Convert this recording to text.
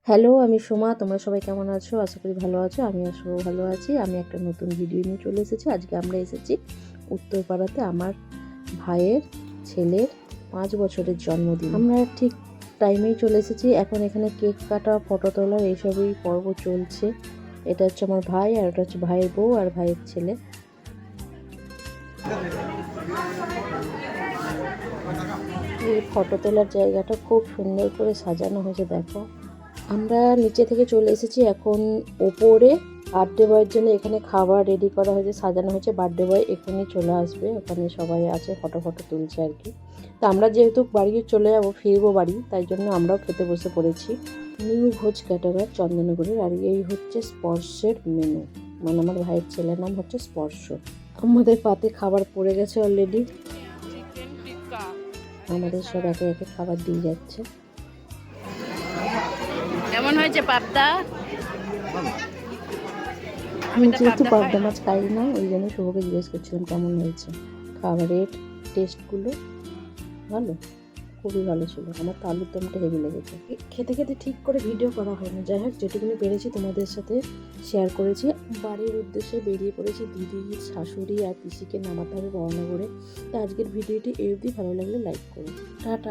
Hello, আমি সোমা। তোমরা সবাই কেমন আছো? আশা করি ভালো আছো। আমি আসলে ভালো আছি। আমি একটা নতুন ভিডিও নিয়ে চলে এসেছি। আজকে আমরা এসেছি উত্তরপাড়াতে আমার ভাইয়ের ছেলের 5 বছরের জন্মদিন। আমরা ঠিক টাইমেই চলে এসেছি। এখন এখানে কেক কাটা, ফটো তোলা এইসবই পর্ব চলছে। এটা হচ্ছে আমার ভাই, আর এটা হচ্ছে ভাইয়ের বউ আর ভাইয়ের ছেলে। এই ফটো তোলার জায়গাটা খুব সুন্দর করে সাজানো হয়েছে, দেখো। আমরা নিচে থেকে চলে এসেছি এখন ওপরে। বার্থডে বয়ের জন্য এখানে খাবার রেডি করা হয়েছে, সাজানো হয়েছে। বার্থডে বয় এখানেই চলে আসবে, ওখানে সবাই আছে, ফটো তুলছে আর কি। তো আমরা যেহেতু বাড়ি চলে যাবো, ফিরবো বাড়ি, তাই জন্য আমরাও খেতে বসে পড়েছি। নিউ ভোজ ক্যাটারার চন্দননগরের। আর এই হচ্ছে স্পর্শের মেনু, মানে আমার ভাইয়ের ছেলের নাম হচ্ছে স্পর্শ। আমাদের পাতে খাবার পড়ে গেছে অলরেডি। আমাদের সব একে একে খাবার দিয়ে যাচ্ছে। কেমন হয়েছে পাবদা? আমি যেহেতু পাবদা মাছ খাই না, ওই জন্য শুভকে জিজ্ঞেস করছিলাম কেমন হয়েছে। খাবারের টেস্টগুলো ভালো, খুবই ভালো ছিল। আমার তো আলুর দমটা হেভি লেগেছে। খেতে খেতে ঠিক করে ভিডিও করা হয়নি, যাই হোক যেটুকুনি পেরেছি তোমাদের সাথে শেয়ার করেছি। বাড়ির উদ্দেশ্যে বেরিয়ে পড়েছি। দিদি, শাশুড়ি আর পিসিকে নামাতে হবে বড়নগরে। তো আজকের ভিডিওটি এই অবধি। ভালো লাগলে লাইক করুন। টাটা।